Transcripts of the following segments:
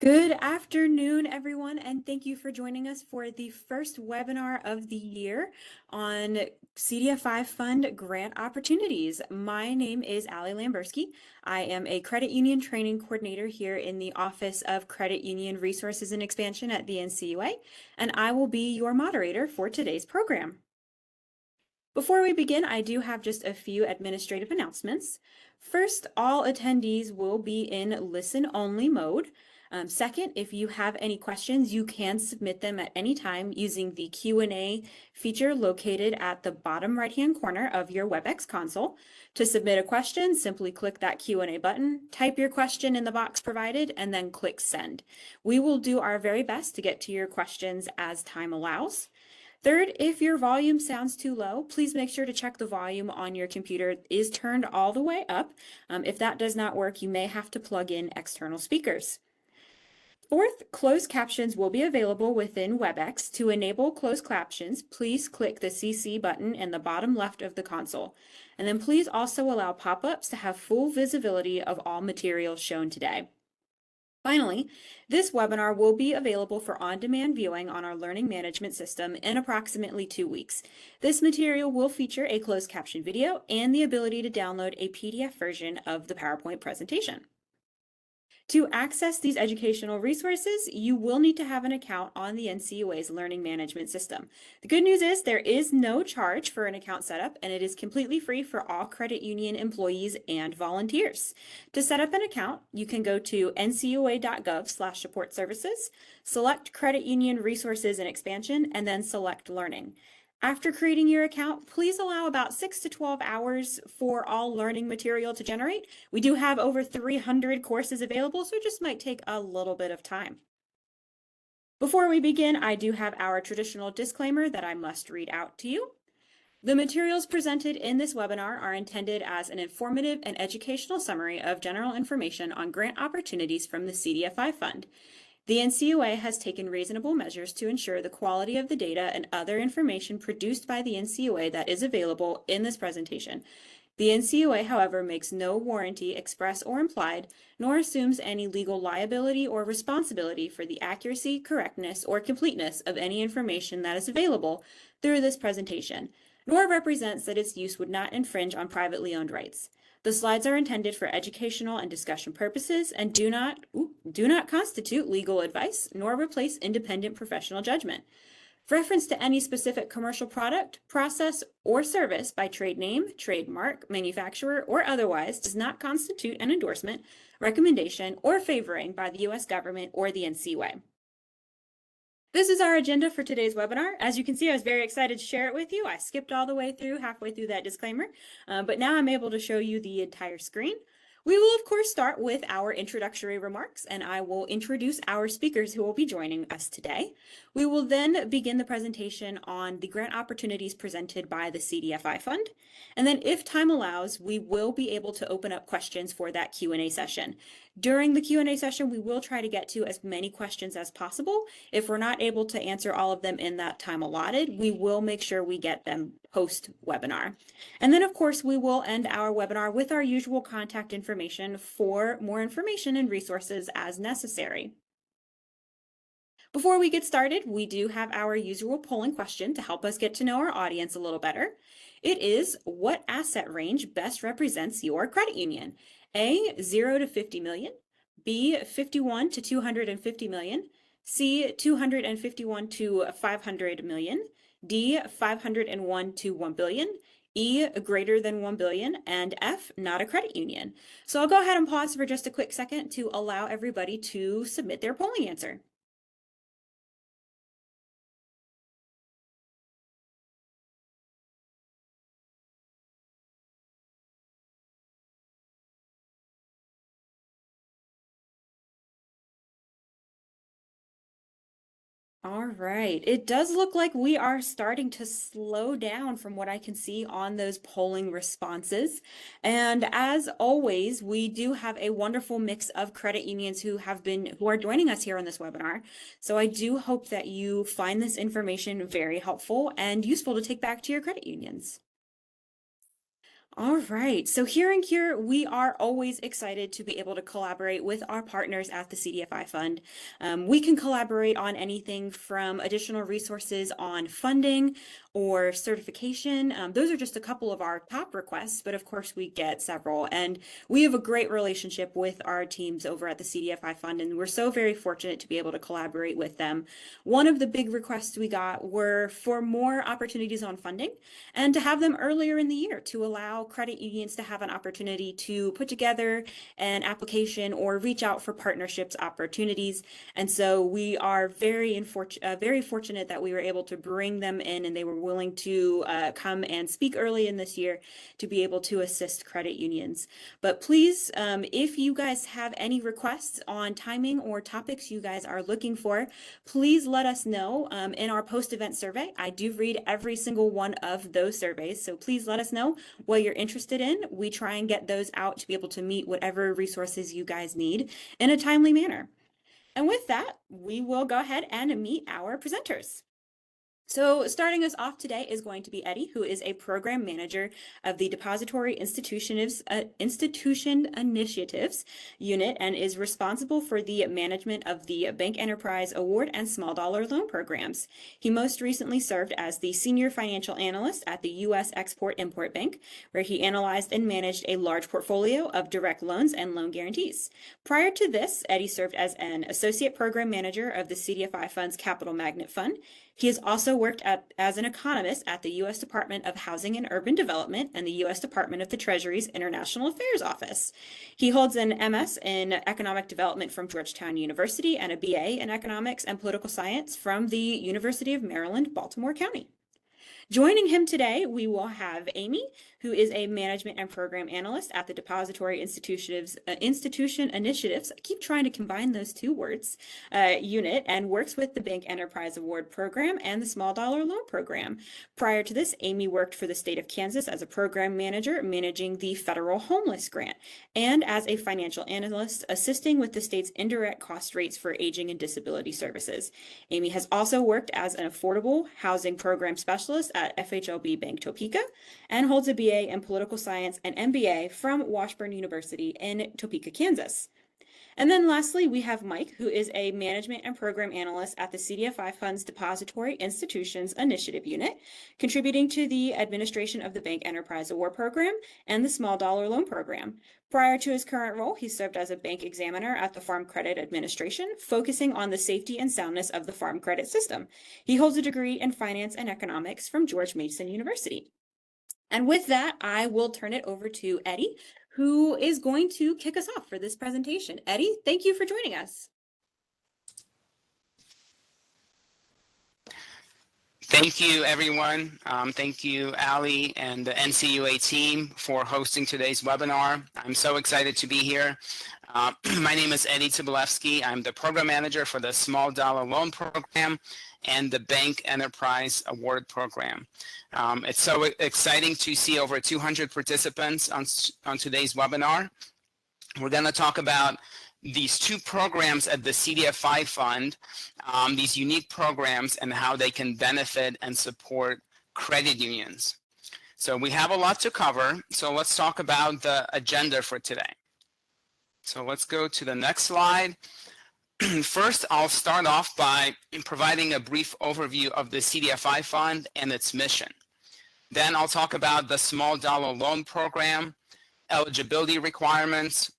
Good afternoon, everyone, and thank you for joining us for the first webinar of the year on CDFI Fund grant opportunities. My name is Allie Lamberski. I am a credit union training coordinator here in the Office of Credit Union Resources and Expansion at the NCUA, and I will be your moderator for today's program. Before we begin, I do have just a few administrative announcements. First, all attendees will be in listen-only mode. Second, if you have any questions, you can submit them at any time using the Q&A feature located at the bottom right-hand corner of your WebEx console. To submit a question, simply click that Q&A button, type your question in the box provided, and then click send. We will do our very best to get to your questions as time allows. Third, if your volume sounds too low, please make sure to check the volume on your computer is turned all the way up. If that does not work, you may have to plug in external speakers. Fourth, closed captions will be available within WebEx. To enable closed captions, please click the CC button in the bottom left of the console. And then please also allow pop-ups to have full visibility of all materials shown today. Finally, this webinar will be available for on-demand viewing on our learning management system in approximately 2 weeks. This material will feature a closed caption video and the ability to download a PDF version of the PowerPoint presentation. To access these educational resources, you will need to have an account on the NCUA's learning management system. The good news is there is no charge for an account setup, and it is completely free for all credit union employees and volunteers. To set up an account, you can go to ncua.gov/support services, select Credit Union Resources and Expansion, and then select Learning. After creating your account, please allow about 6 to 12 hours for all learning material to generate. We do have over 300 courses available, so it just might take a little bit of time. Before we begin, I do have our traditional disclaimer that I must read out to you. The materials presented in this webinar are intended as an informative and educational summary of general information on grant opportunities from the CDFI Fund. The NCUA has taken reasonable measures to ensure the quality of the data and other information produced by the NCUA that is available in this presentation. The NCUA, however, makes no warranty, express or implied, nor assumes any legal liability or responsibility for the accuracy, correctness, or completeness of any information that is available through this presentation, nor represents that its use would not infringe on privately owned rights. The slides are intended for educational and discussion purposes and do not constitute legal advice nor replace independent professional judgment. Reference to any specific commercial product, process, or service by trade name, trademark, manufacturer, or otherwise does not constitute an endorsement, recommendation, or favoring by the U.S. government or the NCUA. This is our agenda for today's webinar. As you can see, I was very excited to share it with you. I skipped all the way through, halfway through that disclaimer, but now I'm able to show you the entire screen. We will, of course, start with our introductory remarks, and I will introduce our speakers who will be joining us today. We will then begin the presentation on the grant opportunities presented by the CDFI Fund. And then if time allows, we will be able to open up questions for that Q&A session. During the Q&A session, we will try to get to as many questions as possible. If we're not able to answer all of them in that time allotted, we will make sure we get them post-webinar. And then, of course, we will end our webinar with our usual contact information for more information and resources as necessary. Before we get started, we do have our usual polling question to help us get to know our audience a little better. It is, what asset range best represents your credit union? A, 0 to 50 million, B, 51 to 250 million, C, 251 to 500 million, D, 501 to 1 billion, E, greater than 1 billion, and F, not a credit union. So I'll go ahead and pause for just a quick second to allow everybody to submit their polling answer. All right, it does look like we are starting to slow down from what I can see on those polling responses. And as always, we do have a wonderful mix of credit unions who are joining us here on this webinar. So I do hope that you find this information very helpful and useful to take back to your credit unions. All right. So here and here, we are always excited to be able to collaborate with our partners at the CDFI Fund. We can collaborate on anything from additional resources on funding or certification. Those are just a couple of our top requests, but of course we get several. And we have a great relationship with our teams over at the CDFI Fund, and we're so very fortunate to be able to collaborate with them. One of the big requests we got were for more opportunities on funding and to have them earlier in the year to allow credit unions to have an opportunity to put together an application or reach out for partnerships opportunities. And so we are very fortunate that we were able to bring them in and they were willing to come and speak early in this year to be able to assist credit unions. But please, if you guys have any requests on timing or topics you guys are looking for, please let us know in our post-event survey. I do read every single one of those surveys, so please let us know what you're interested in. We try and get those out to be able to meet whatever resources you guys need in a timely manner. And with that, we will go ahead and meet our presenters. So starting us off today is going to be Eddie, who is a program manager of the Depository Institution Initiatives unit and is responsible for the management of the Bank Enterprise Award and small dollar loan programs. He most recently served as the senior financial analyst at the U.S. Export-Import Bank, where he analyzed and managed a large portfolio of direct loans and loan guarantees. Prior to this, Eddie served as an associate program manager of the CDFI Fund's Capital Magnet Fund. He has also worked as an economist at the U.S. Department of Housing and Urban Development and the U.S. Department of the Treasury's International Affairs Office. He holds an MS in Economic Development from Georgetown University and a BA in Economics and Political Science from the University of Maryland, Baltimore County. Joining him today, we will have Amy, who is a management and program analyst at the Depository Institution Initiatives. I keep trying to combine those two words, unit, and works with the Bank Enterprise Award Program and the Small Dollar Loan Program. Prior to this, Amy worked for the state of Kansas as a program manager managing the federal homeless grant and as a financial analyst assisting with the state's indirect cost rates for aging and disability services. Amy has also worked as an affordable housing program specialist at FHLB Bank Topeka and holds a BA in political science and MBA from Washburn University in Topeka, Kansas. And then lastly, we have Mike, who is a management and program analyst at the CDFI Fund's Depository Institutions Initiative Unit, contributing to the administration of the Bank Enterprise Award Program and the Small Dollar Loan Program. Prior to his current role, he served as a bank examiner at the Farm Credit Administration, focusing on the safety and soundness of the farm credit system. He holds a degree in finance and economics from George Mason University. And with that, I will turn it over to Eddie, who is going to kick us off for this presentation. Eddie, thank you for joining us. Thank you, everyone. Thank you, Ali and the NCUA team for hosting today's webinar. I'm so excited to be here. My name is Eddie Tsibulevskiy. I'm the program manager for the Small Dollar Loan Program and the Bank Enterprise Award Program. It's so exciting to see over 200 participants on today's webinar. We're going to talk about these two programs at the CDFI Fund, these unique programs and how they can benefit and support credit unions. So we have a lot to cover. So let's talk about the agenda for today. So let's go to the next slide. First, I'll start off by providing a brief overview of the CDFI Fund and its mission. Then I'll talk about the Small Dollar Loan Program, eligibility requirements,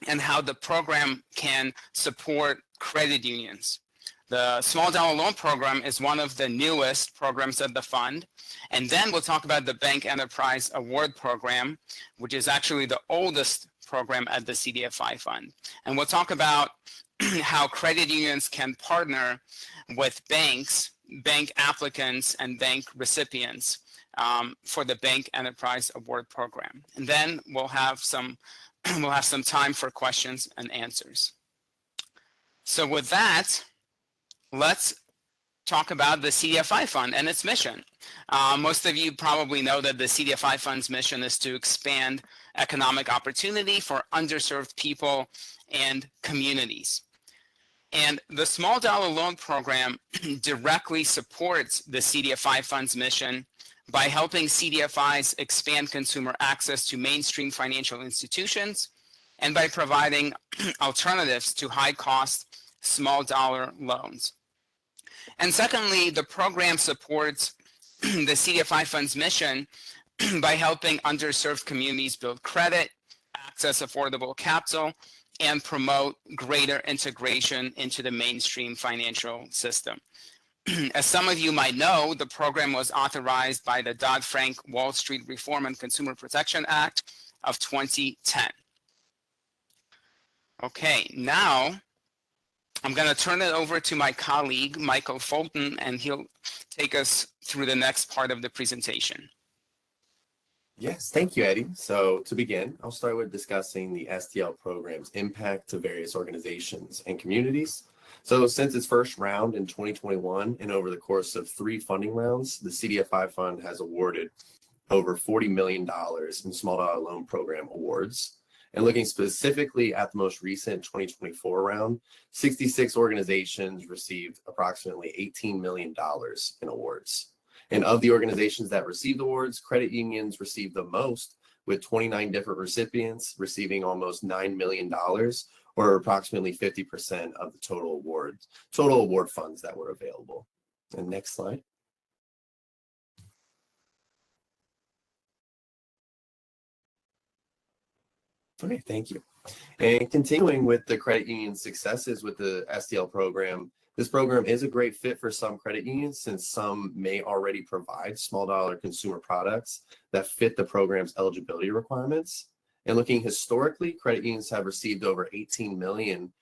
and how the program can support credit unions. The Small Dollar Loan Program is one of the newest programs at the fund. And then we'll talk about the Bank Enterprise Award Program, which is actually the oldest program at the CDFI Fund. And we'll talk about how credit unions can partner with banks, bank applicants, and bank recipients for the Bank Enterprise Award Program. And then we'll have some time for questions and answers. So with that, let's talk about the CDFI Fund and its mission. Most of you probably know that the CDFI Fund's mission is to expand economic opportunity for underserved people and communities. And the Small Dollar Loan Program directly supports the CDFI Fund's mission by helping CDFIs expand consumer access to mainstream financial institutions, and by providing alternatives to high-cost, small-dollar loans. And secondly, the program supports the CDFI Fund's mission by helping underserved communities build credit, access affordable capital, and promote greater integration into the mainstream financial system. As some of you might know, the program was authorized by the Dodd-Frank Wall Street Reform and Consumer Protection Act of 2010. Okay, now I'm going to turn it over to my colleague, Michael Fulton, and he'll take us through the next part of the presentation. Yes, thank you, Eddie. So to begin, I'll start with discussing the SDL program's impact to various organizations and communities. So since its first round in 2021 and over the course of 3 funding rounds, the CDFI Fund has awarded over $40 million in small dollar loan program awards. And looking specifically at the most recent 2024 round, 66 organizations received approximately $18 million in awards. And of the organizations that received awards, credit unions received the most, with 29 different recipients receiving almost $9 million, or approximately 50% of the total award funds that were available. And next slide. Okay, thank you. And continuing with the credit union successes with the SDL program, this program is a great fit for some credit unions since some may already provide small dollar consumer products that fit the program's eligibility requirements. And looking historically, credit unions have received over $18 million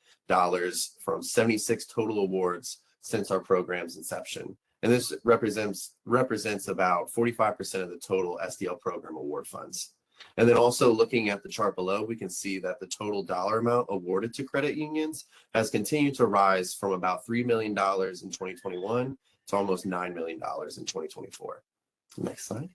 from 76 total awards since our program's inception. And this represents about 45% of the total SDL program award funds. And then also looking at the chart below, we can see that the total dollar amount awarded to credit unions has continued to rise from about $3 million in 2021 to almost $9 million in 2024. Next slide.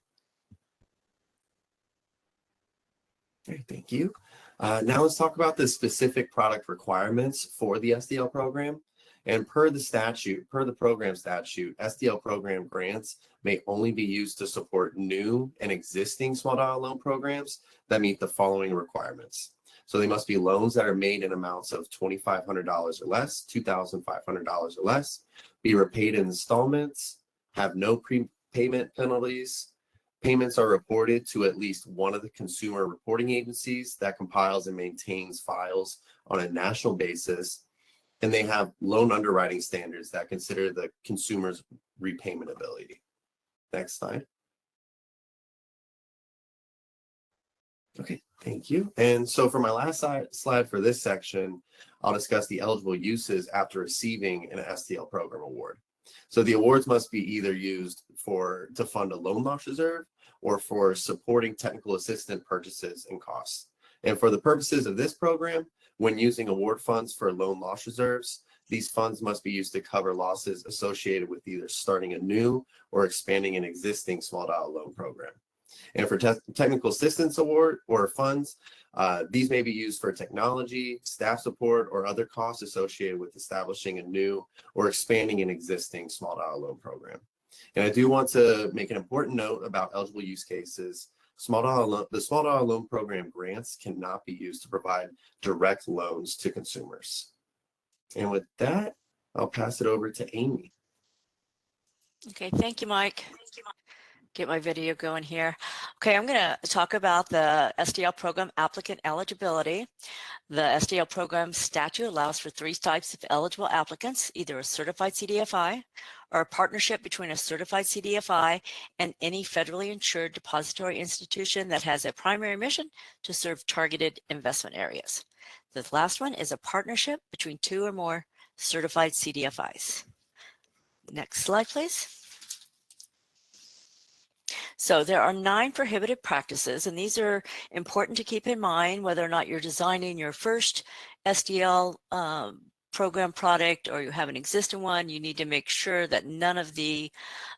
Okay, thank you. Now let's talk about the specific product requirements for the SDL program. And per the program statute, SDL program grants may only be used to support new and existing small dollar loan programs that meet the following requirements. So they must be loans that are made in amounts of $2,500 or less, $2,500 or less, be repaid in installments, have no prepayment penalties. Payments are reported to at least one of the consumer reporting agencies that compiles and maintains files on a national basis, and they have loan underwriting standards that consider the consumer's repayment ability. Next slide. Okay, thank you. And so for my last slide for this section, I'll discuss the eligible uses after receiving an SDL program award. So the awards must be either used to fund a loan loss reserve or for supporting technical assistance purchases and costs. And for the purposes of this program, when using award funds for loan loss reserves, these funds must be used to cover losses associated with either starting a new or expanding an existing small dollar loan program. And for technical assistance award or funds, these may be used for technology, staff support, or other costs associated with establishing a new or expanding an existing small dollar loan program. And I do want to make an important note about eligible use cases. The small dollar loan program grants cannot be used to provide direct loans to consumers. And with that, I'll pass it over to Amy. Okay, thank you, Mike. Get my video going here. Okay, I'm going to talk about the SDL program applicant eligibility. The SDL program statute allows for 3 types of eligible applicants, either a certified CDFI or a partnership between a certified CDFI and any federally insured depository institution that has a primary mission to serve targeted investment areas. The last one is a partnership between 2 or more certified CDFIs. Next slide, please. So there are 9 prohibited practices, and these are important to keep in mind whether or not you're designing your first SDL program product or you have an existing one. You need to make sure that none of the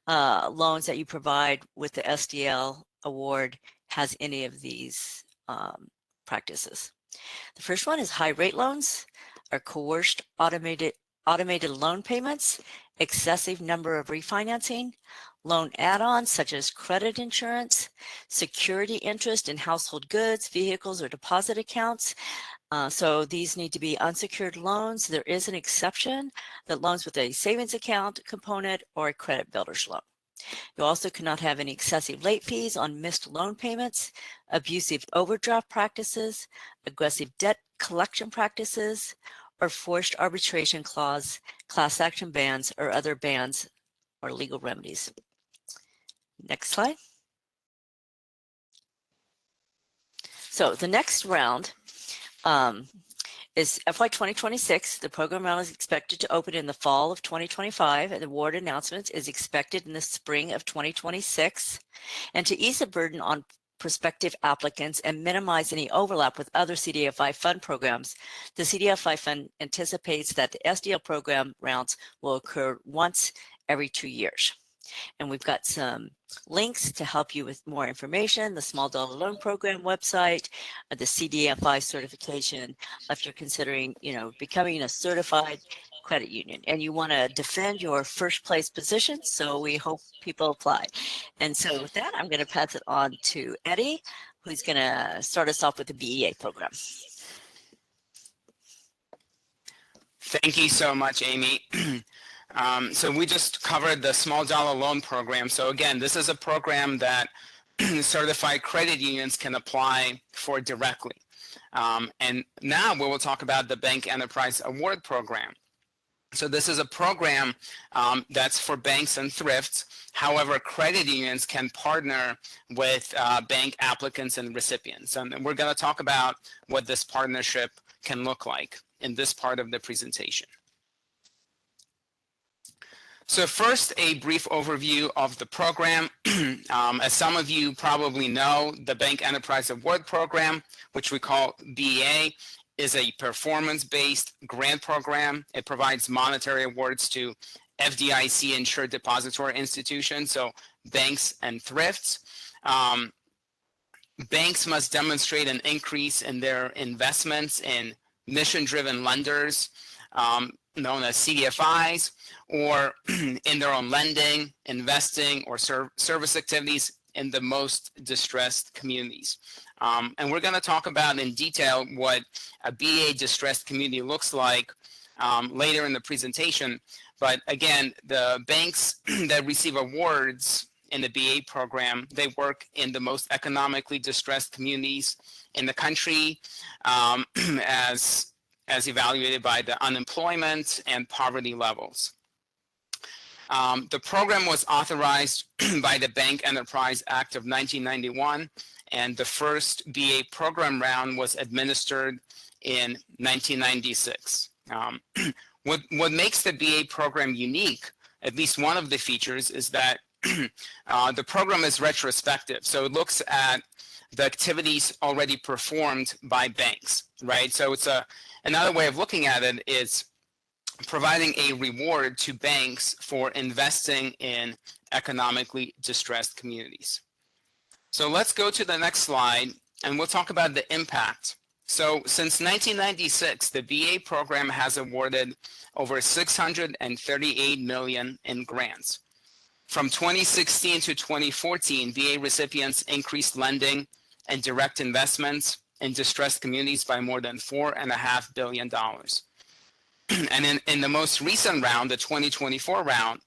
loans that you provide with the SDL award has any of these practices. The first one is high rate loans or coerced automated loan payments, excessive number of refinancing, loan add-ons such as credit insurance, security interest in household goods, vehicles, or deposit accounts. So these need to be unsecured loans. There is an exception that loans with a savings account component or a credit builder's loan. You also cannot have any excessive late fees on missed loan payments, abusive overdraft practices, aggressive debt collection practices, or forced arbitration clause, class action bans, or other bans or legal remedies. Next slide. So the next round is FY 2026. The program round is expected to open in the fall of 2025, and the award announcement is expected in the spring of 2026. And to ease the burden on prospective applicants and minimize any overlap with other CDFI fund programs, the CDFI fund anticipates that the SDL program rounds will occur once every 2 years. And we've got some links to help you with more information: the Small Dollar Loan Program website, the CDFI certification, if you're considering, becoming a certified credit union and you want to defend your first place position. So we hope people apply. And so with that, I'm going to pass it on to Eddie, who's going to start us off with the BEA program. Thank you so much, Amy. So we just covered the small dollar loan program. So again, this is a program that certified credit unions can apply for directly. And now we will talk about the Bank Enterprise Award Program. So this is a program that's for banks and thrifts. However, credit unions can partner with bank applicants and recipients. And we're going to talk about what this partnership can look like in this part of the presentation. So first, a brief overview of the program. As some of you probably know, the Bank Enterprise Award Program, which we call BEA, is a performance-based grant program. It provides monetary awards to FDIC-insured depository institutions, so banks and thrifts. Banks must demonstrate an increase in their investments in mission-driven lenders, known as CDFIs, or in their own lending, investing, or service activities in the most distressed communities. And we're going to talk about in detail what a BEA distressed community looks like later in the presentation. But again, the banks that receive awards in the BEA program, they work in the most economically distressed communities in the country, as evaluated by the unemployment and poverty levels. The program was authorized by the Bank Enterprise Act of 1991, and the first BEA program round was administered in 1996. What makes the BEA program unique, at least one of the features, is that the program is retrospective. So it looks at the activities already performed by banks, right? So it's another way of looking at it is providing a reward to banks for investing in economically distressed communities. So let's go to the next slide and we'll talk about the impact. So since 1996, the BEA program has awarded over $638 million in grants. From 2016 to 2014, BEA recipients increased lending and direct investments in distressed communities by more than $4.5 billion. And in the most recent round, the 2024 round,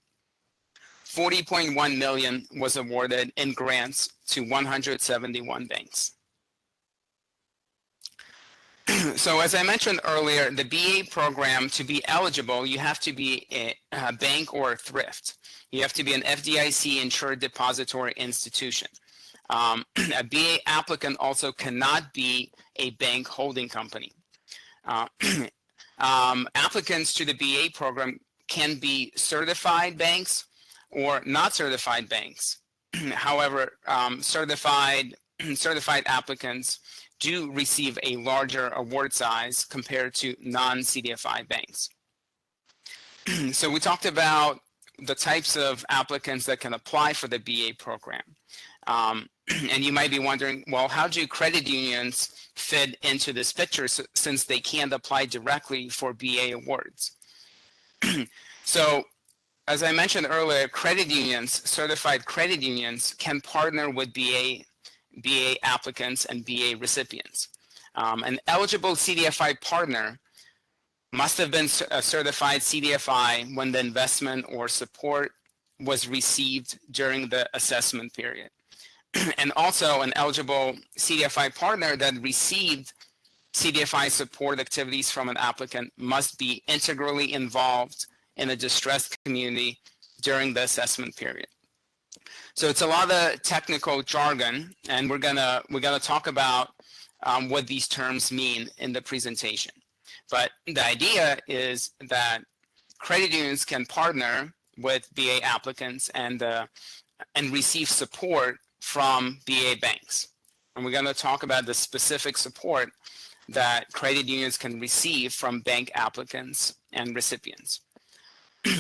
$40.1 million was awarded in grants to 171 banks. So as I mentioned earlier, the BEA program, to be eligible, you have to be a bank or a thrift. You have to be an FDIC insured depository institution. A BEA applicant also cannot be a bank holding company. Applicants to the BEA program can be certified banks or not certified banks. However, certified applicants do receive a larger award size compared to non-CDFI banks. So we talked about the types of applicants that can apply for the BEA program. And you might be wondering, well, how do credit unions fit into this picture since they can't apply directly for BEA awards? So as I mentioned earlier, credit unions, certified credit unions, can partner with BA applicants and BA recipients. An eligible CDFI partner must have been a certified CDFI when the investment or support was received during the assessment period. And also an eligible CDFI partner that received CDFI support activities from an applicant must be integrally involved in a distressed community during the assessment period. So it's a lot of technical jargon, and we're gonna talk about what these terms mean in the presentation. But the idea is that credit unions can partner with BA applicants and receive support from BA banks. And we're going to talk about the specific support that credit unions can receive from bank applicants and recipients.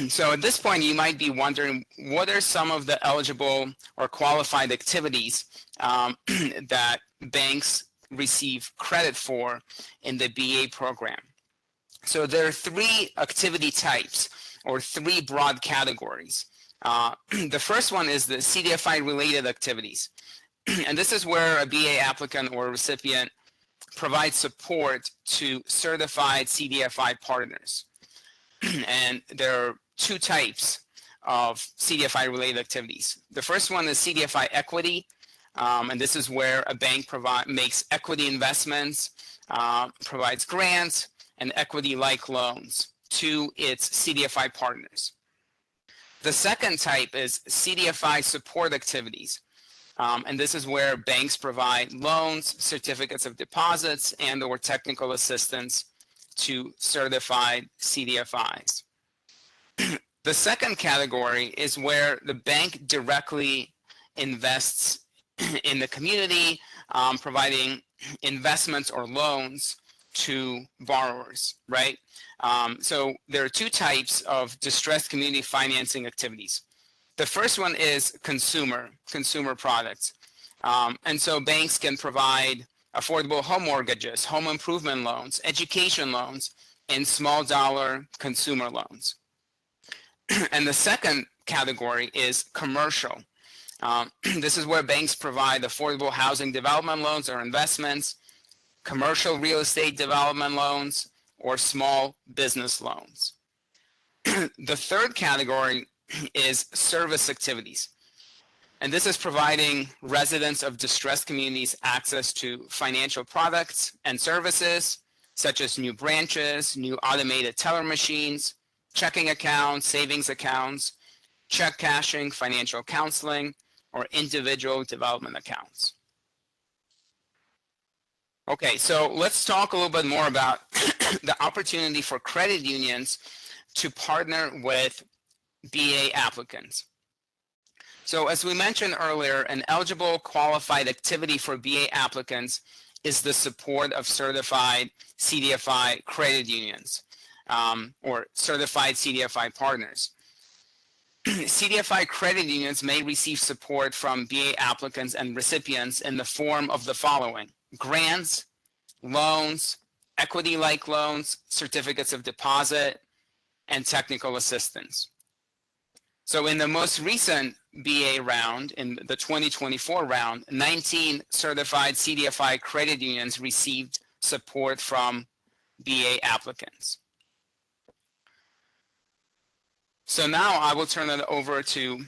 So at this point, you might be wondering, what are some of the eligible or qualified activities that banks receive credit for in the BA program? So there are three activity types, or three broad categories. The first one is the CDFI related activities. And this is where a BA applicant or recipient provides support to certified CDFI partners. And there are two types of CDFI related activities. The first one is CDFI equity. And this is where a bank makes equity investments, provides grants, and equity-like loans to its CDFI partners. The second type is CDFI support activities. And this is where banks provide loans, certificates of deposits, and or technical assistance to certified CDFIs. The second category is where the bank directly invests in the community, providing investments or loans to borrowers, right? So there are two types of distressed community financing activities. The first one is consumer products. And so banks can provide affordable home mortgages, home improvement loans, education loans, and small dollar consumer loans. And the second category is commercial. This is where banks provide affordable housing development loans or investments, commercial real estate development loans, or small business loans. The third category is service activities. And this is providing residents of distressed communities access to financial products and services, such as new branches, new automated teller machines, checking accounts, savings accounts, check cashing, financial counseling, or individual development accounts. Okay, so let's talk a little bit more about the opportunity for credit unions to partner with BA applicants. So as we mentioned earlier, an eligible qualified activity for BA applicants is the support of certified CDFI credit unions or certified CDFI partners. CDFI credit unions may receive support from BA applicants and recipients in the form of the following: grants, loans, equity-like loans, certificates of deposit, and technical assistance. So in the most recent BA round, in the 2024 round, 19 certified CDFI credit unions received support from BA applicants. So now I will turn it over to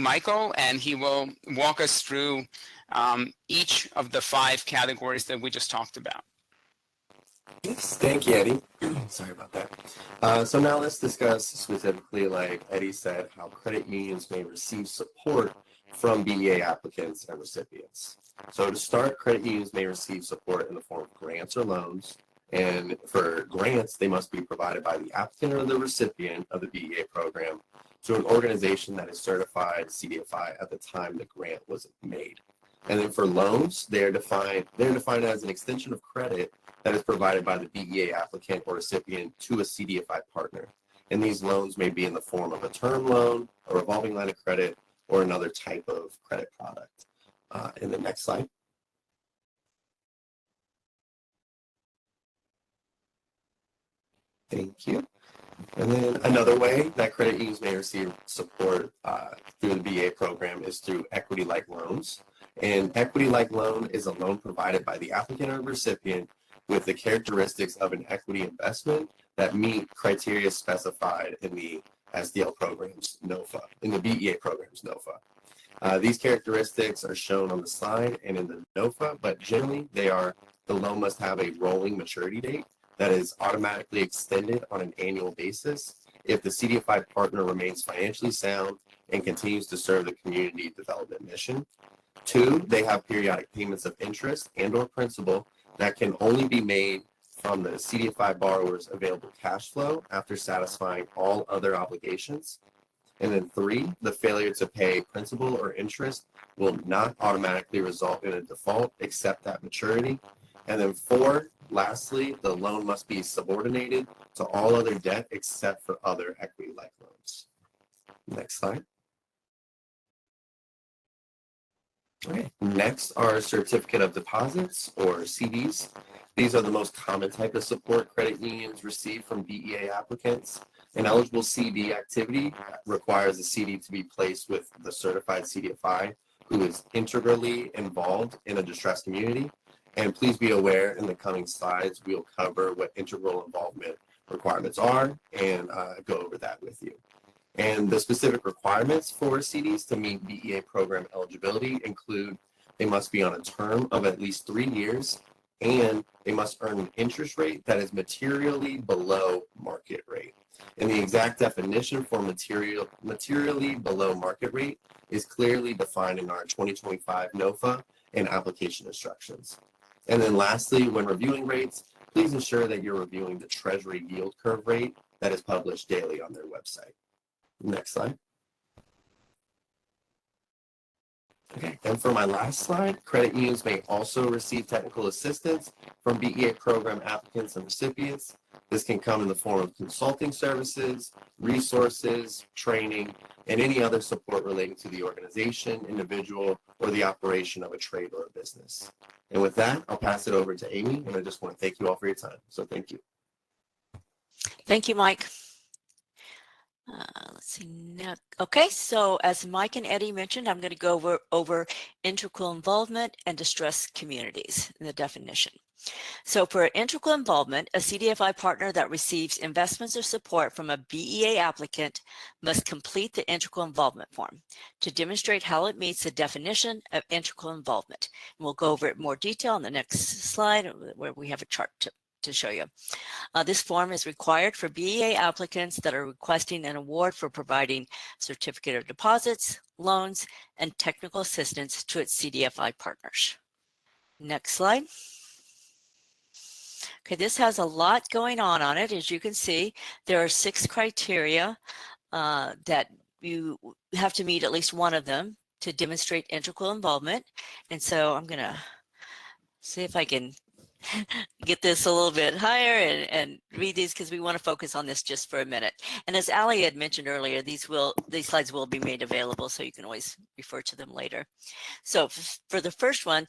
Michael, and he will walk us through each of the 5 categories that we just talked about. Yes, thank you, Eddie. Sorry about that. So now let's discuss specifically, like Eddie said, how credit unions may receive support from BEA applicants and recipients. So to start, credit unions may receive support in the form of grants or loans. And for grants, they must be provided by the applicant or the recipient of the BEA program to an organization that is certified CDFI at the time the grant was made. And then for loans, they're defined as an extension of credit that is provided by the BEA applicant or recipient to a CDFI partner. And these loans may be in the form of a term loan, a revolving line of credit, or another type of credit product. In the next slide. Thank you. And then another way that credit unions may receive support through the BA program is through equity-like loans. An equity-like loan is a loan provided by the applicant or recipient with the characteristics of an equity investment that meet criteria specified in the SDL program's NOFA, in the BEA program's NOFA. These characteristics are shown on the slide and in the NOFA, but generally the loan must have a rolling maturity date that is automatically extended on an annual basis if the CDFI partner remains financially sound and continues to serve the community development mission. 2, they have periodic payments of interest and or principal that can only be made from the CDFI borrower's available cash flow after satisfying all other obligations. And then 3, the failure to pay principal or interest will not automatically result in a default except at maturity. And then 4, lastly, the loan must be subordinated to all other debt except for other equity-like loans. Next slide. Okay. Next are certificate of deposits or CDs. These are the most common type of support credit unions receive from BEA applicants. An eligible CD activity requires a CD to be placed with the certified CDFI who is integrally involved in a distressed community. And please be aware in the coming slides, we'll cover what integral involvement requirements are and go over that with you. And the specific requirements for CDs to meet BEA program eligibility include they must be on a term of at least 3 years, and they must earn an interest rate that is materially below market rate. And the exact definition for materially below market rate is clearly defined in our 2025 NOFA and application instructions. And then lastly, when reviewing rates, please ensure that you're reviewing the Treasury yield curve rate that is published daily on their website. Next slide. Okay, and for my last slide, credit unions may also receive technical assistance from BEA program applicants and recipients. This can come in the form of consulting services, resources, training, and any other support relating to the organization, individual, or the operation of a trade or a business. And with that, I'll pass it over to Amy, and I just want to thank you all for your time. So thank you. Thank you, Mike. Let's see now. Okay, so as Mike and Eddie mentioned, I'm going to go over integral involvement and distressed communities in the definition. So for integral involvement, a CDFI partner that receives investments or support from a BEA applicant must complete the integral involvement form to demonstrate how it meets the definition of integral involvement. And we'll go over it in more detail on the next slide where we have a chart to show you. This form is required for BEA applicants that are requesting an award for providing certificate of deposits, loans, and technical assistance to its CDFI partners. Next slide. Okay, this has a lot going on it. As you can see, there are 6 criteria that you have to meet at least one of them to demonstrate integral involvement. And so I'm going to see if I can get this a little bit higher and read these because we want to focus on this just for a minute. And as Ali had mentioned earlier, these slides will be made available, so you can always refer to them later. So for the first one,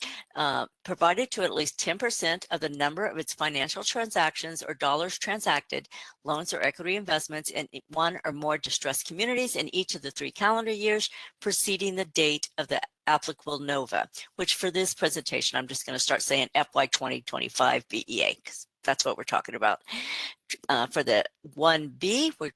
provided to at least 10% of the number of its financial transactions or dollars transacted, loans or equity investments in one or more distressed communities in each of the 3 calendar years preceding the date of the applicable NOVA, which for this presentation, I'm just going to start saying FY 2025 BEA, because that's what we're talking about. For the 1B, we're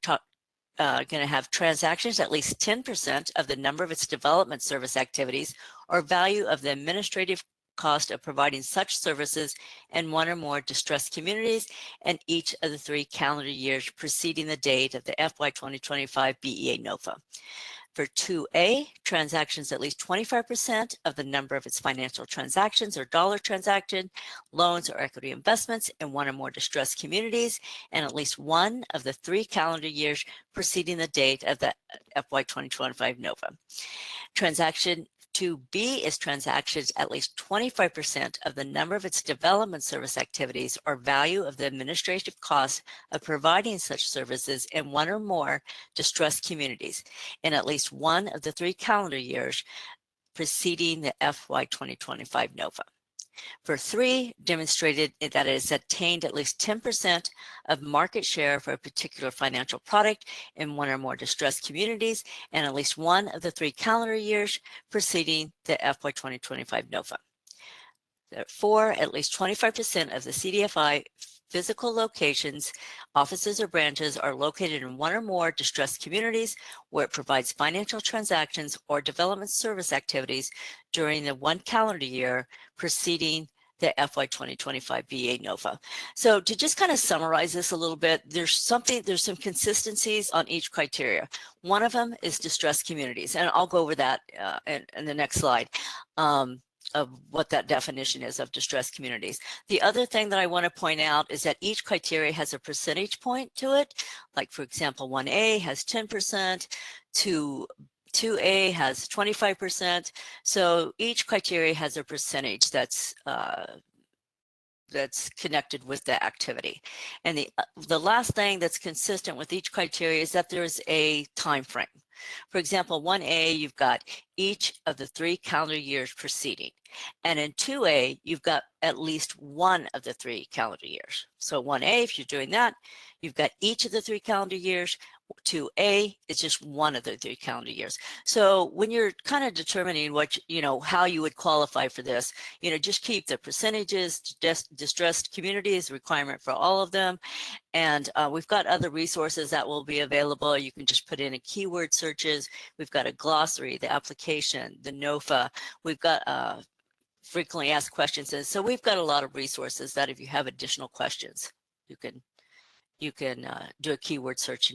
going to have transactions at least 10% of the number of its development service activities or value of the administrative cost of providing such services in one or more distressed communities in each of the 3 calendar years preceding the date of the FY 2025 BEA NOFA. For 2A, transactions at least 25% of the number of its financial transactions or dollar transacted, loans or equity investments in one or more distressed communities, and at least one of the 3 calendar years preceding the date of the FY 2025 NOVA. Transaction 2B is transactions at least 25% of the number of its development service activities or value of the administrative costs of providing such services in one or more distressed communities in at least one of the 3 calendar years preceding the FY 2025 NOVA. For 3, demonstrated that it has attained at least 10% of market share for a particular financial product in one or more distressed communities, and at least one of the 3 calendar years preceding the FY 2025 NOFA. 4, at least 25% of the CDFI physical locations, offices, or branches are located in one or more distressed communities where it provides financial transactions or development service activities during the 1 calendar year preceding the FY 2025 VA NOFA. So to just kind of summarize this a little bit, there's some consistencies on each criteria. One of them is distressed communities, and I'll go over that in the next slide. Of what that definition is of distressed communities. The other thing that I want to point out is that each criteria has a percentage point to it. Like, for example, 1A has 10%, 2A has 25%. So each criteria has a percentage that's connected with the activity. And the last thing that's consistent with each criteria is that there's a time frame. For example, 1A, you've got each of the 3 calendar years preceding. And in 2A, you've got at least one of the 3 calendar years. So 1A, if you're doing that, you've got each of the 3 calendar years. 2A is just one of the 3 calendar years. So when you're kind of determining what, how you would qualify for this, just keep the percentages, distressed communities, requirement for all of them. And we've got other resources that will be available. You can just put in a keyword searches. We've got a glossary, the application, the NOFA. We've got frequently asked questions. And so we've got a lot of resources that if you have additional questions, you can do a keyword search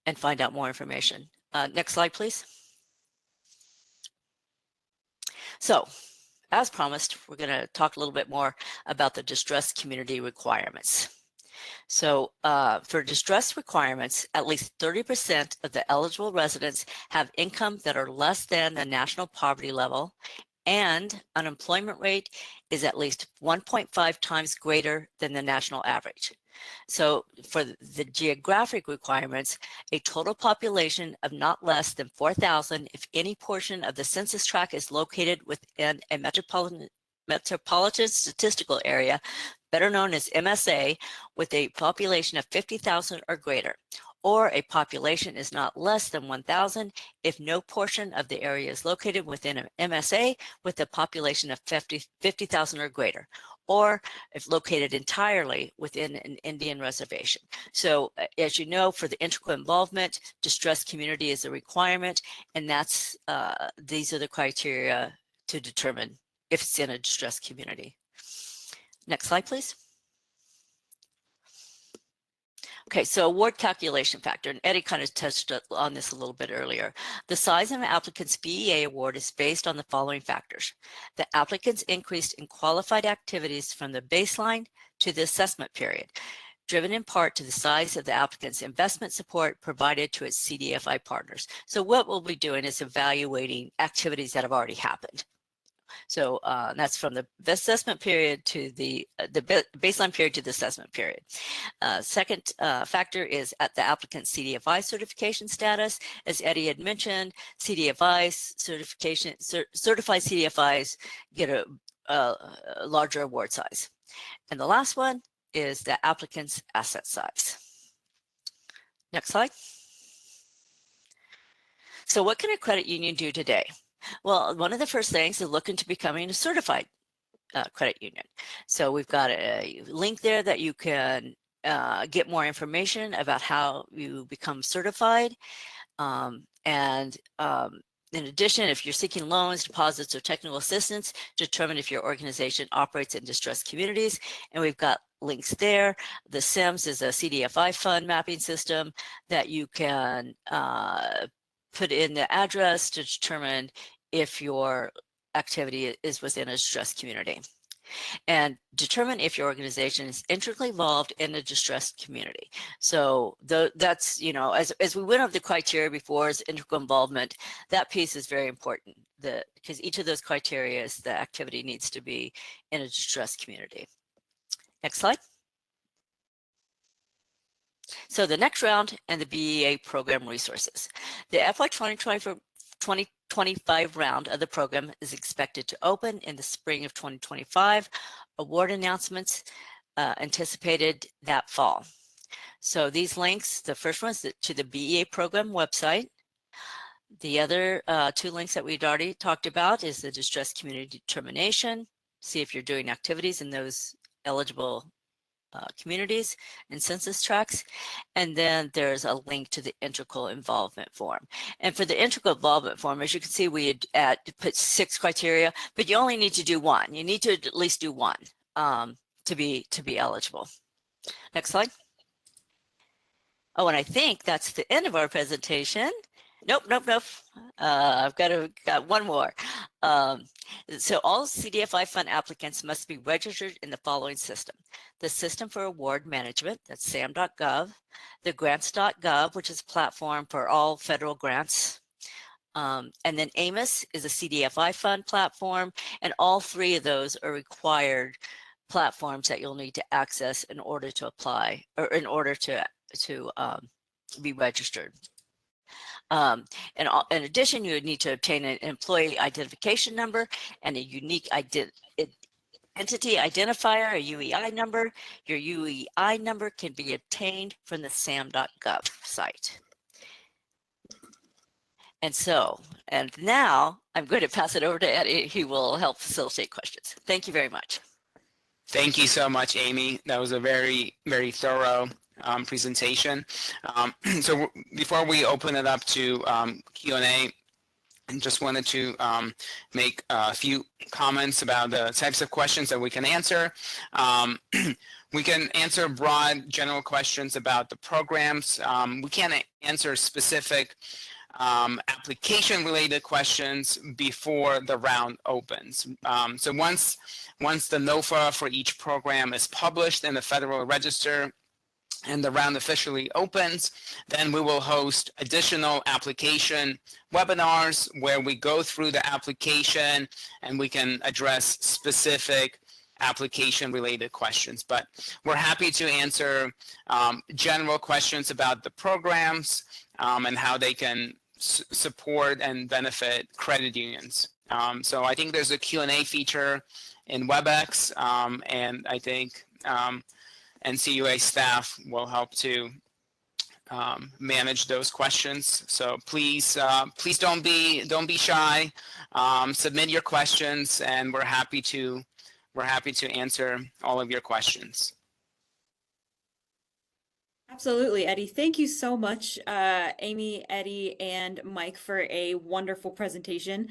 and find out more information. Next slide, please. So, as promised, we're going to talk a little bit more about the distressed community requirements. So for distress requirements, at least 30% of the eligible residents have income that are less than the national poverty level, and unemployment rate is at least 1.5 times greater than the national average. So for the geographic requirements, a total population of not less than 4,000 if any portion of the census tract is located within a metropolitan statistical area, better known as MSA, with a population of 50,000 or greater, or a population is not less than 1,000 if no portion of the area is located within an MSA with a population of 50,000 or greater, or if located entirely within an Indian reservation. So as you know, for the integral involvement, distressed community is a requirement, and that's these are the criteria to determine if it's in a distressed community. Next slide, please. Okay, so award calculation factor, and Eddie kind of touched on this a little bit earlier. The size of an applicant's BEA award is based on the following factors: the applicant's increase in qualified activities from the baseline to the assessment period, driven in part to the size of the applicant's investment support provided to its CDFI partners. So what we'll be doing is evaluating activities that have already happened. So that's from the assessment period to the baseline period to the assessment period. Second factor is at the applicant's CDFI certification status. As Eddie had mentioned, CDFI certification, certified CDFIs get a larger award size. And the last one is the applicant's asset size. Next slide. So what can a credit union do today? Well, one of the first things is look into becoming a certified credit union. So we've got a link there that you can get more information about how you become certified. In addition, if you're seeking loans, deposits, or technical assistance, determine if your organization operates in distressed communities. And we've got links there. The SIMS is a CDFI fund mapping system that you can put in the address to determine if your activity is within a distressed community, and determine if your organization is integrally involved in a distressed community. So that's, as we went over the criteria before, as integral involvement, that piece is very important, because each of those criteria is the activity needs to be in a distressed community. Next slide. So the next round and the BEA program resources. The FY 2024 2025 round of the program is expected to open in the spring of 2025. Award announcements anticipated that fall. So these links, the first one is to the BEA program website. The other two links that we'd already talked about is the distressed community determination. See if you're doing activities in those eligible communities and census tracts. And then there's a link to the integral involvement form. And for the integral involvement form, as you can see, we had put 6 criteria, but you only need to do 1. You need to at least do 1 to be eligible. Next slide. Oh, and I think that's the end of our presentation. Nope. I've got one more. So all CDFI fund applicants must be registered in the following system: the System for Award Management, that's sam.gov, the grants.gov, which is a platform for all federal grants, and then AMIS is a CDFI fund platform, and all 3 of those are required platforms that you'll need to access in order to apply, or in order to be registered. And in addition, you would need to obtain an employee identification number and a unique entity identifier, a UEI number. Your UEI number can be obtained from the sam.gov site. And now I'm going to pass it over to Eddie. He will help facilitate questions. Thank you very much. Thank you so much, Amy. That was a very, very thorough presentation. So before we open it up to Q&A, I just wanted to make a few comments about the types of questions that we can answer. We can answer broad general questions about the programs. We can't answer specific application related questions before the round opens. So once the NOFA for each program is published in the Federal Register and the round officially opens, then we will host additional application webinars where we go through the application and we can address specific application related questions. But we're happy to answer general questions about the programs and how they can support and benefit credit unions. So I think there's a Q&A feature in WebEx, and I think NCUA staff will help to manage those questions. So please don't be shy. Submit your questions, and we're happy to answer all of your questions. Absolutely, Eddie. Thank you so much, Amy, Eddie, and Mike, for a wonderful presentation.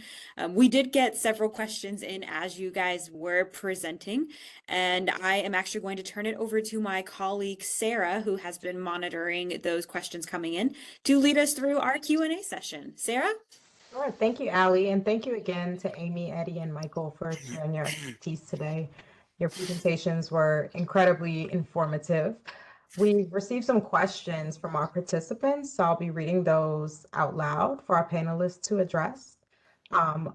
We did get several questions in as you guys were presenting, and I am actually going to turn it over to my colleague, Sarah, who has been monitoring those questions coming in, to lead us through our Q&A session. Sarah? Sure. Thank you, Allie, and thank you again to Amy, Eddie, and Michael for sharing your expertise today. Your presentations were incredibly informative. We received some questions from our participants, so I'll be reading those out loud for our panelists to address.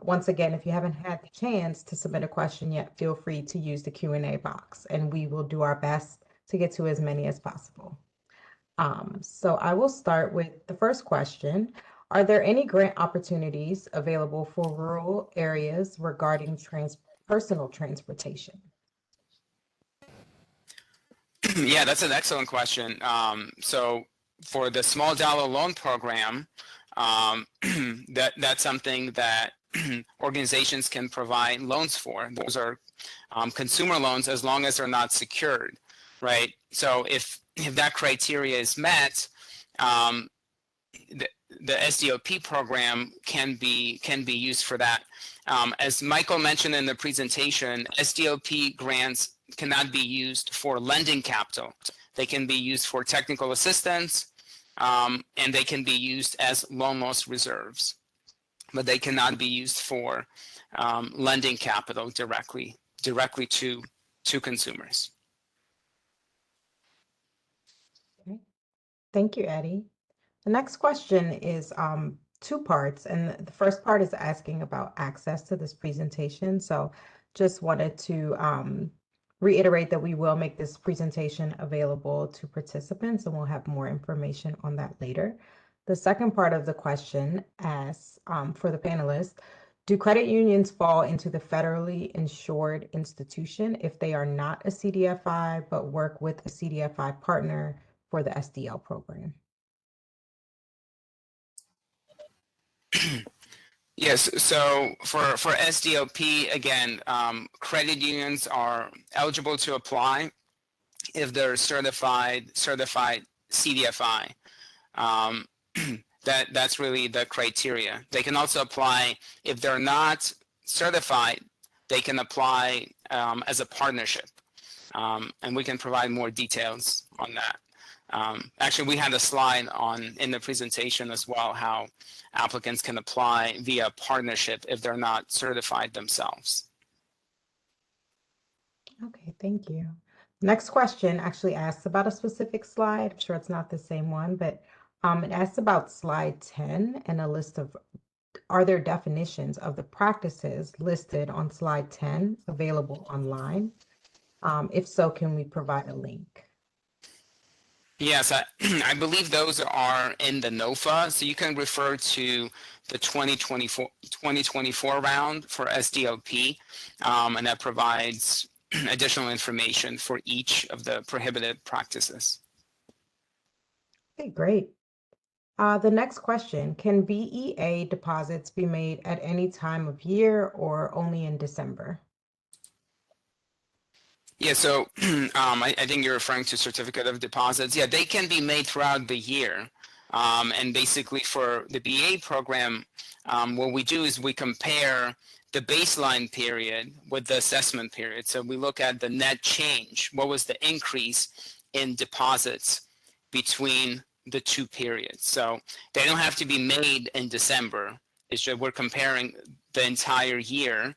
Once again, if you haven't had the chance to submit a question yet, feel free to use the Q&A box, and we will do our best to get to as many as possible. So I will start with the first question. Are there any grant opportunities available for rural areas regarding personal transportation? Yeah, that's an excellent question. So for the small dollar loan program, that's something that organizations can provide loans for. Those are consumer loans as long as they're not secured, right? So if that criteria is met, the SDOP program can be used for that. As Michael mentioned in the presentation, SDOP grants cannot be used for lending capital. They can be used for technical assistance, and they can be used as loan loss reserves, but they cannot be used for lending capital directly to consumers. Okay. Thank you, Eddie. The next question is 2 parts, and the first part is asking about access to this presentation. So just wanted to reiterate that we will make this presentation available to participants, and we'll have more information on that later. The second part of the question asks for the panelists, do credit unions fall into the federally insured institution if they are not a CDFI but work with a CDFI partner for the SDL program? Yes, so for SDLP, again, credit unions are eligible to apply if they're certified CDFI. That's really the criteria. They can also apply if they're not certified. They can apply as a partnership, and we can provide more details on that. Actually, we had a slide in the presentation as well how applicants can apply via partnership if they're not certified themselves. Okay, thank you. Next question actually asks about a specific slide. I'm sure it's not the same one, but it asks about slide 10 and a list of, are there definitions of the practices listed on slide 10 available online? If so, can we provide a link? Yes, I believe those are in the NOFA, so you can refer to the 2024 round for SDLP, and that provides additional information for each of the prohibited practices. Okay, great. The next question, can BEA deposits be made at any time of year or only in December? Yeah, so I think you're referring to certificate of deposits. Yeah, they can be made throughout the year. And basically for the BA program, what we do is we compare the baseline period with the assessment period. So we look at the net change. What was the increase in deposits between the two periods? So they don't have to be made in December. It's just we're comparing the entire year.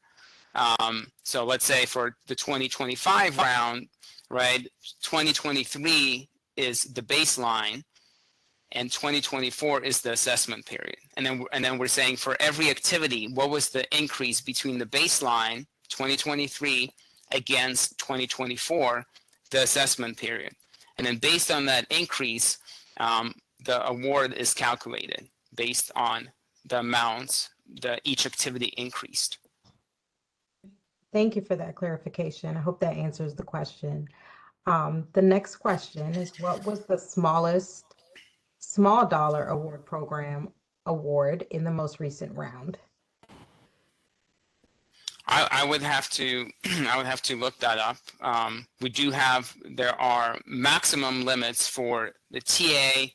So let's say for the 2025 round, right, 2023 is the baseline and 2024 is the assessment period. And then we're saying for every activity, what was the increase between the baseline 2023 against 2024, the assessment period. And then based on that increase, the award is calculated based on the amounts that each activity increased. Thank you for that clarification. I hope that answers the question. The next question is, what was the smallest small dollar award program award in the most recent round? I would have to look that up. There are maximum limits for the TA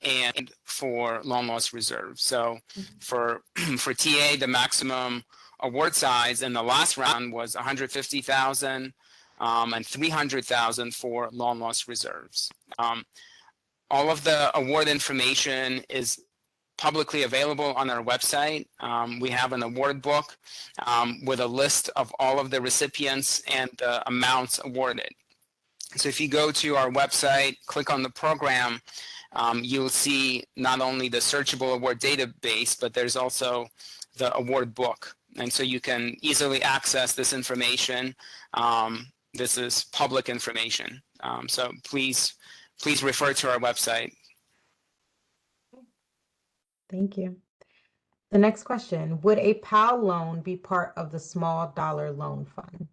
and for loan loss reserve. So for TA, the maximum award size in the last round was 150,000 and 300,000 for loan loss reserves. All of the award information is publicly available on our website. We have an award book with a list of all of the recipients and the amounts awarded. So if you go to our website, click on the program, you'll see not only the searchable award database, but there's also the award book. And so you can easily access this information. This is public information. So please refer to our website. Thank you. The next question, would a PAL loan be part of the small dollar loan fund?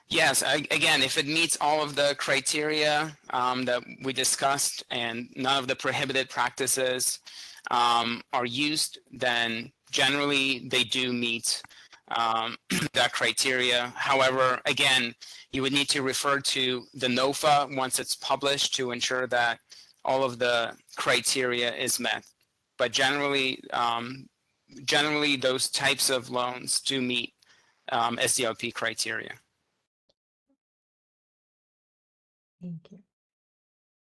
Yes, again, if it meets all of the criteria that we discussed and none of the prohibited practices are used, then generally they do meet that criteria. However, again, you would need to refer to the NOFA once it's published to ensure that all of the criteria is met. But generally those types of loans do meet SDLP criteria. Thank you.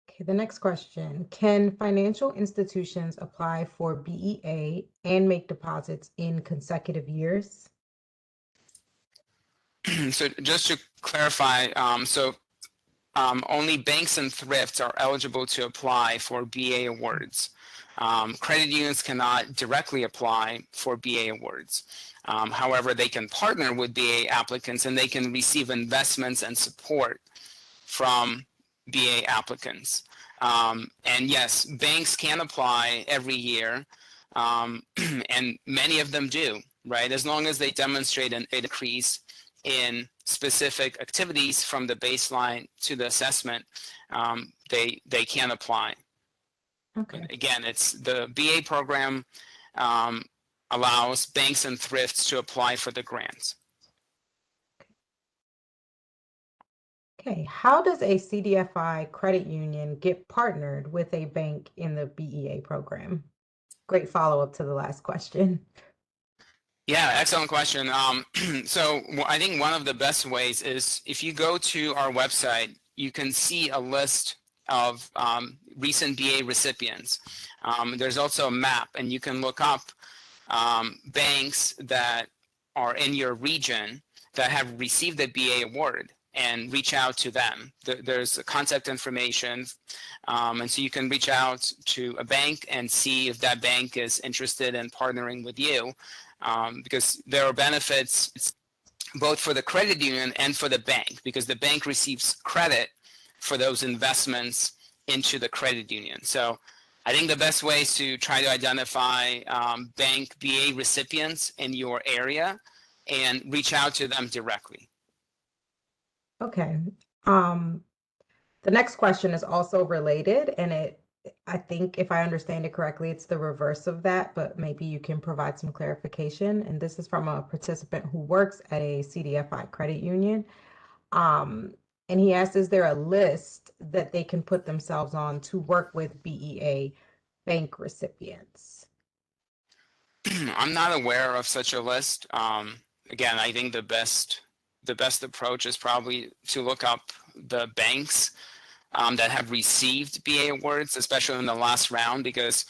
Okay, the next question, can financial institutions apply for BEA and make deposits in consecutive years? So just to clarify, only banks and thrifts are eligible to apply for BA awards. Credit unions cannot directly apply for BA awards. However, they can partner with BA applicants and they can receive investments and support from BA applicants. And yes, banks can apply every year, and many of them do, right? As long as they demonstrate an increase in specific activities from the baseline to the assessment, they can apply. Okay. But again, it's the BA program allows banks and thrifts to apply for the grants. Okay. How does a CDFI credit union get partnered with a bank in the BEA program? Great follow-up to the last question. Yeah, excellent question. So I think one of the best ways is if you go to our website, you can see a list of recent BA recipients. There's also a map, and you can look up banks that are in your region that have received the BA award and reach out to them. There's contact information, and so you can reach out to a bank and see if that bank is interested in partnering with you, because there are benefits both for the credit union and for the bank, because the bank receives credit for those investments into the credit union. So I think the best way is to try to identify bank BA recipients in your area and reach out to them directly. Okay. The next question is also related, and I think if I understand it correctly, it's the reverse of that, but maybe you can provide some clarification. And this is from a participant who works at a CDFI credit union. And he asked, is there a list that they can put themselves on to work with BEA bank recipients? I'm not aware of such a list. Again, I think the best approach is probably to look up the banks that have received BA awards, especially in the last round, because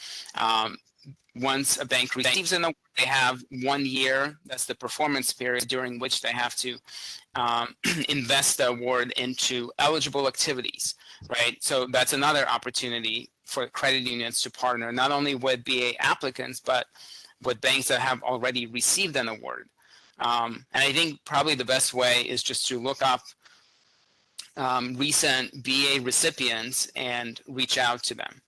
once a bank receives an award, they have 1 year, that's the performance period, during which they have to invest the award into eligible activities, right? So that's another opportunity for credit unions to partner, not only with BA applicants, but with banks that have already received an award. And I think probably the best way is just to look up recent BA recipients and reach out to them.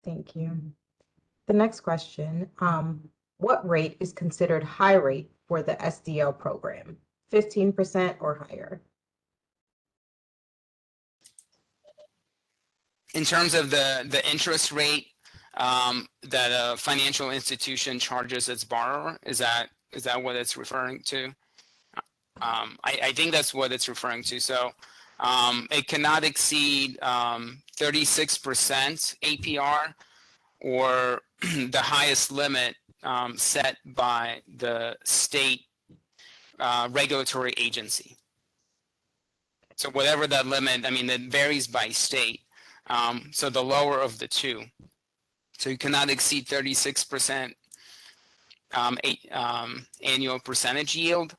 Thank you. The next question, what rate is considered high rate for the SDL program? 15% or higher? In terms of the interest rate that a financial institution charges its borrower, is that what it's referring to? I think that's what it's referring to. So it cannot exceed 36% APR, or the highest limit set by the state regulatory agency. So whatever that limit, I mean, it varies by state. So the lower of the two. So you cannot exceed 36% annual percentage yield,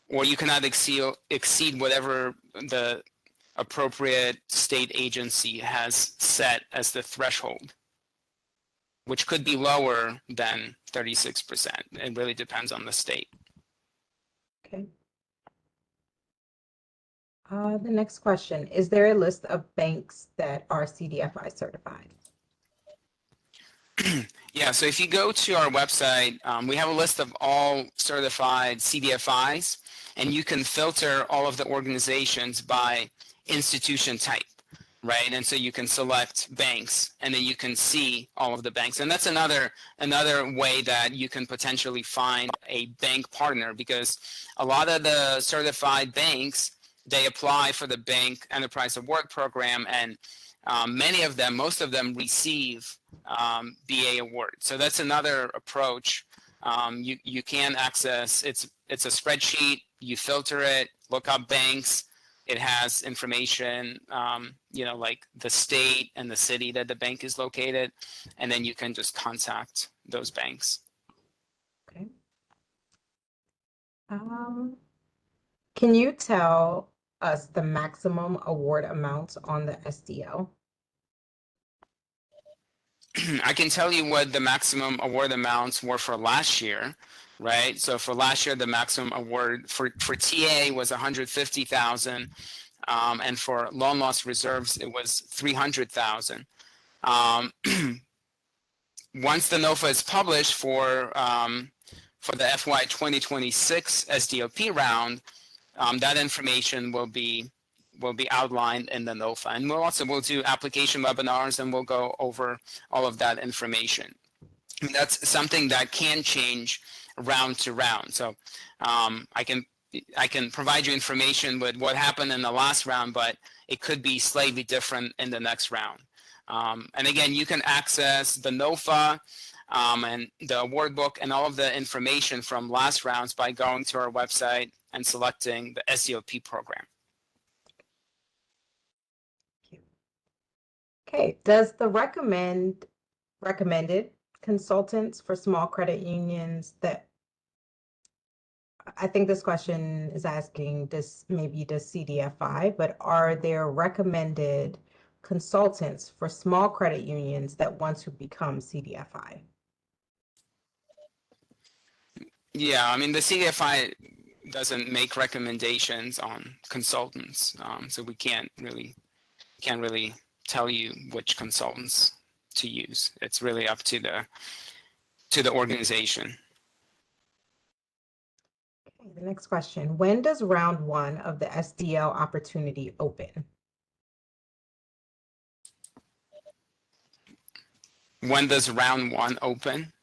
or you cannot exceed whatever the appropriate state agency has set as the threshold, which could be lower than 36%. It really depends on the state. Okay. The next question, is there a list of banks that are CDFI certified? Yeah, so if you go to our website, we have a list of all certified CDFIs, and you can filter all of the organizations by institution type, right? And so you can select banks, and then you can see all of the banks. And that's another way that you can potentially find a bank partner, because a lot of the certified banks, they apply for the Bank Enterprise at Work program, and most of them receive BA awards. So that's another approach. You can access, it's a spreadsheet, you filter it, look up banks. It has information, like the state and the city that the bank is located, and then you can just contact those banks. Okay. Can you tell us the maximum award amounts on the SDL? I can tell you what the maximum award amounts were for last year, right? So for last year, the maximum award for TA was $150,000. and for loan loss reserves, it was 300,000. Once the NOFA is published for the FY 2026 SDOP round, that information will be outlined in the NOFA, and we'll do application webinars, and we'll go over all of that information. And that's something that can change round to round. So I can provide you information with what happened in the last round, but it could be slightly different in the next round. And again, you can access the NOFA and the award book and all of the information from last rounds by going to our website and selecting the SDOP program. Okay, does the recommended consultants for small credit unions that, I think this question is asking this, maybe does CDFI, but are there recommended consultants for small credit unions that want to become CDFI? Yeah, I mean, the CDFI doesn't make recommendations on consultants, so we can't really tell you which consultants to use. It's really up to the organization. Okay, the next question, when does round 1 of the SDL opportunity open? When does round 1 open?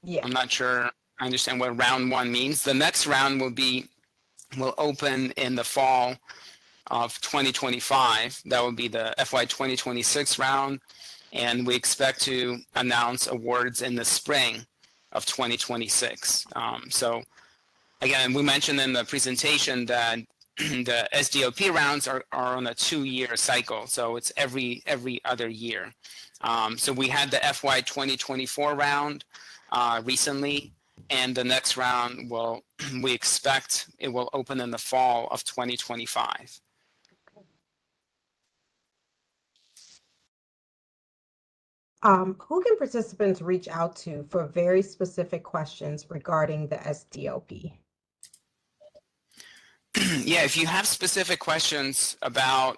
Yeah. I'm not sure I understand what round 1 means. The next round will open in the fall of 2025. That will be the FY 2026 round, and we expect to announce awards in the spring of 2026. So again, we mentioned in the presentation that the SDOP rounds are on a 2-year cycle, so it's every other year. So we had the FY 2024 round recently, and the next round we expect it will open in the fall of 2025. Who can participants reach out to for very specific questions regarding the SDLP? Yeah, if you have specific questions about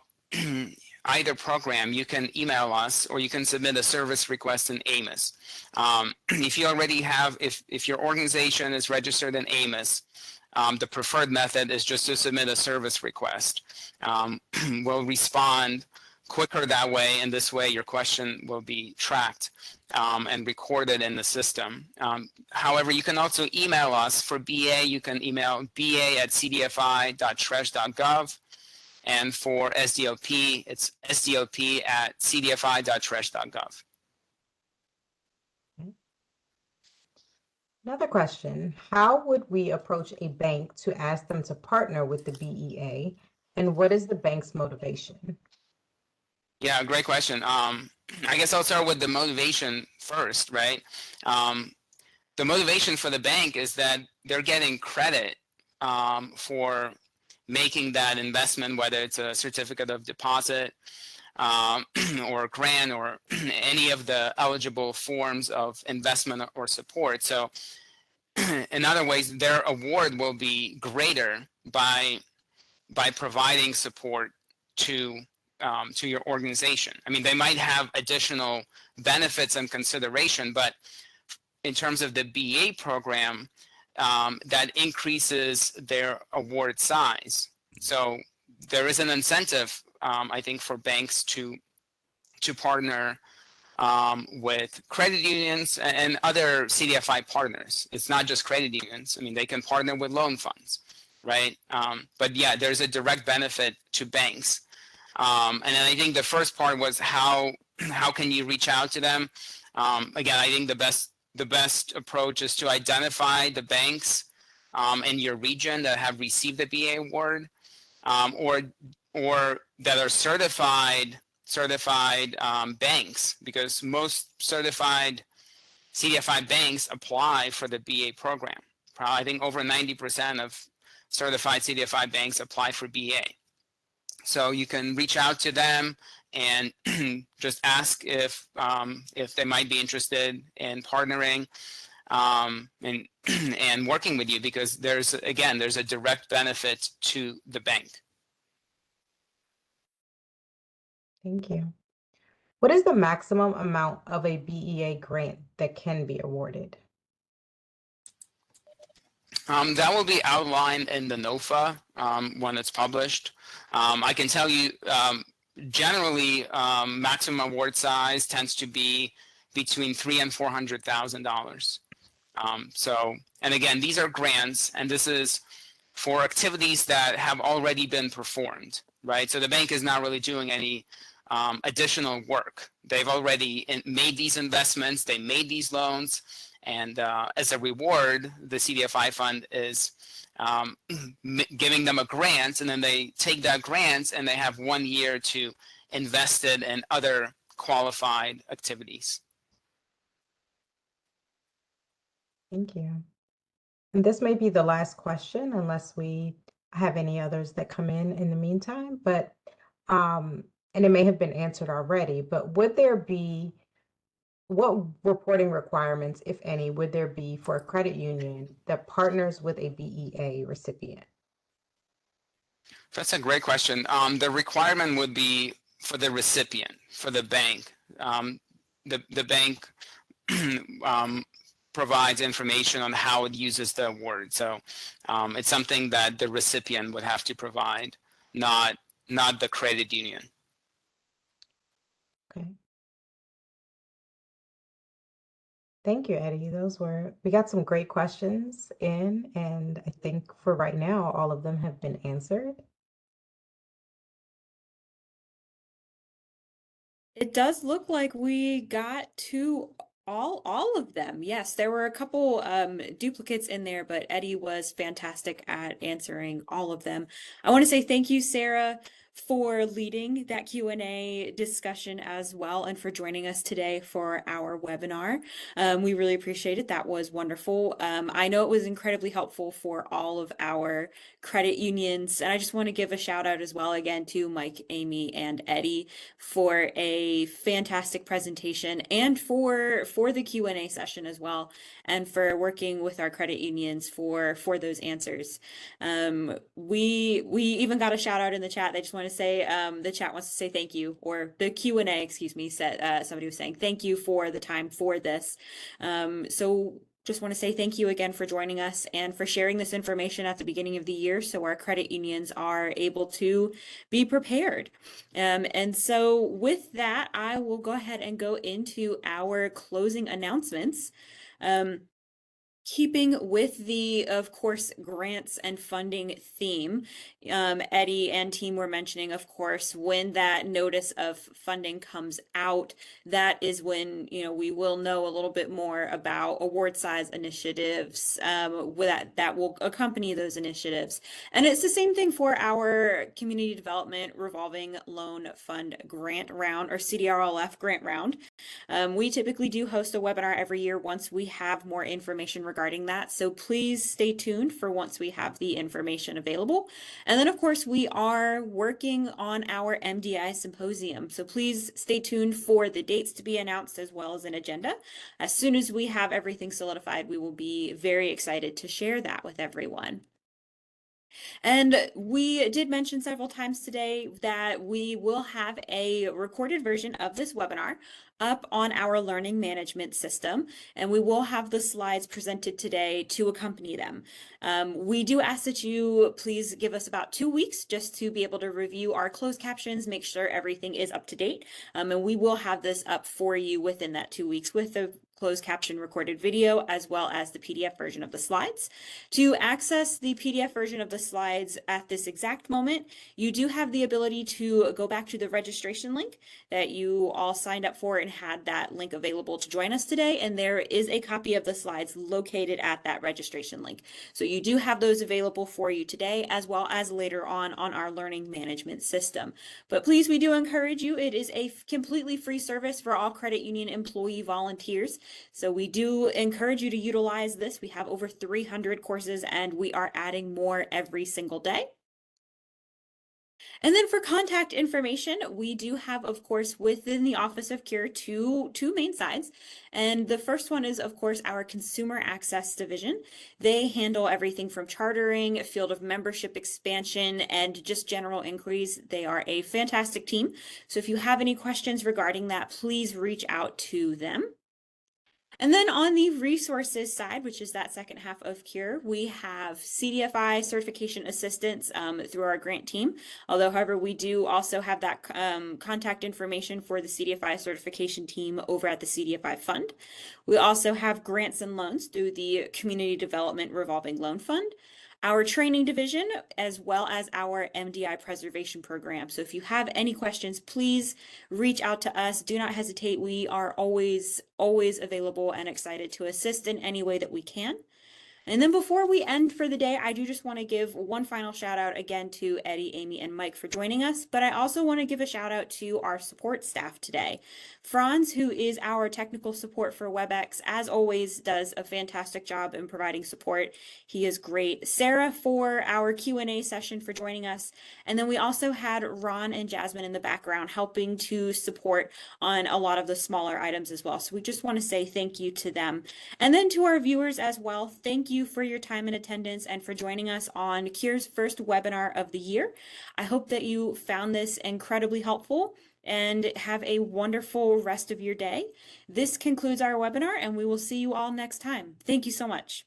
either program, you can email us or you can submit a service request in AMIS. If you already have, if your organization is registered in AMIS, the preferred method is just to submit a service request. We'll respond quicker that way, and this way your question will be tracked and recorded in the system. However, you can also email us. For BA, you can email ba@cdfi.tresh.gov, and for SDOP, it's sdop@cdfi.tresh.gov. Another question, how would we approach a bank to ask them to partner with the BEA, and what is the bank's motivation? Yeah, great question. I guess I'll start with the motivation first, right? The motivation for the bank is that they're getting credit for making that investment, whether it's a certificate of deposit or a grant or any of the eligible forms of investment or support. So in other ways, their award will be greater by providing support to your organization. I mean, they might have additional benefits and consideration, but in terms of the BA program, that increases their award size. So there is an incentive, I think, for banks to partner with credit unions and other CDFI partners. It's not just credit unions. I mean, they can partner with loan funds, right? But yeah, there's a direct benefit to banks. And then I think the first part was how can you reach out to them? Again, I think the best approach is to identify the banks in your region that have received the BA award, or that are certified banks, because most certified CDFI banks apply for the BA program. I think over 90% of certified CDFI banks apply for BA. So you can reach out to them and just ask if they might be interested in partnering and working with you, because there's a direct benefit to the bank. Thank you. What is the maximum amount of a BEA grant that can be awarded? That will be outlined in the NOFA when it's published. I can tell you generally maximum award size tends to be between $300,000 and $400,000. So, and again, these are grants, and this is for activities that have already been performed, right? So the bank is not really doing any additional work. They've already made these investments, they made these loans, and as a reward, the CDFI fund is giving them a grant, and then they take that grant and they have 1 year to invest it in other qualified activities. Thank you. And this may be the last question unless we have any others that come in the meantime, but and it may have been answered already, but would there be, what reporting requirements, if any, would there be for a credit union that partners with a BEA recipient? That's a great question. The requirement would be for the recipient, for the bank. The bank provides information on how it uses the award. So it's something that the recipient would have to provide, not the credit union. Okay. Thank you, Eddie. We got some great questions in, and I think for right now, all of them have been answered. It does look like we got to all of them. Yes, there were a couple duplicates in there, but Eddie was fantastic at answering all of them. I want to say thank you, Sarah, for leading that Q&A discussion as well, and for joining us today for our webinar. We really appreciate it. That was wonderful. I know it was incredibly helpful for all of our credit unions, and I just want to give a shout out as well again to Mike, Amy, and Eddie for a fantastic presentation, and for the Q&A session as well, and for working with our credit unions for those answers. We even got a shout out in the chat. They just want to say, the chat wants to say thank you, or the Q&A, excuse me, said somebody was saying thank you for the time for this. So just want to say thank you again for joining us and for sharing this information at the beginning of the year so our credit unions are able to be prepared. And so with that, I will go ahead and go into our closing announcements. Keeping with the, of course, grants and funding theme, Eddie and team were mentioning, of course, when that notice of funding comes out, that is when, we will know a little bit more about award size initiatives that will accompany those initiatives. And it's the same thing for our Community Development Revolving Loan Fund Grant Round, or CDRLF Grant Round. We typically do host a webinar every year once we have more information regarding that. So please stay tuned for once we have the information available. And then, of course, we are working on our MDI symposium. So please stay tuned for the dates to be announced as well as an agenda. As soon as we have everything solidified, we will be very excited to share that with everyone. And we did mention several times today that we will have a recorded version of this webinar up on our learning management system, and we will have the slides presented today to accompany them. We do ask that you please give us about 2 weeks just to be able to review our closed captions, make sure everything is up to date, and we will have this up for you within that 2 weeks with the closed caption recorded video, as well as the PDF version of the slides. To access the PDF version of the slides at this exact moment, you do have the ability to go back to the registration link that you all signed up for and had that link available to join us today. And there is a copy of the slides located at that registration link. So you do have those available for you today, as well as later on our learning management system. But please, we do encourage you. It is a completely free service for all credit union employee volunteers. So we do encourage you to utilize this. We have over 300 courses and we are adding more every single day. And then for contact information, we do have, of course, within the Office of Cure, two main sides. And the first one is, of course, our Consumer Access Division. They handle everything from chartering, field of membership expansion, and just general inquiries. They are a fantastic team. So if you have any questions regarding that, please reach out to them. And then on the resources side, which is that second half of CURE, we have CDFI certification assistance through our grant team. Although, however, we do also have that contact information for the CDFI certification team over at the CDFI Fund. We also have grants and loans through the Community Development Revolving Loan Fund, our training division, as well as our MDI preservation program. So if you have any questions, please reach out to us. Do not hesitate. We are always available and excited to assist in any way that we can. And then before we end for the day, I do just want to give one final shout out again to Eddie, Amy, and Mike for joining us. But I also want to give a shout out to our support staff today. Franz, who is our technical support for WebEx, as always, does a fantastic job in providing support. He is great. Sarah for our Q&A session for joining us. And then we also had Ron and Jasmine in the background helping to support on a lot of the smaller items as well. So we just want to say thank you to them. And then to our viewers as well, thank you for your time and attendance and for joining us on CURE's first webinar of the year. I hope that you found this incredibly helpful and have a wonderful rest of your day. This concludes our webinar and we will see you all next time. Thank you so much.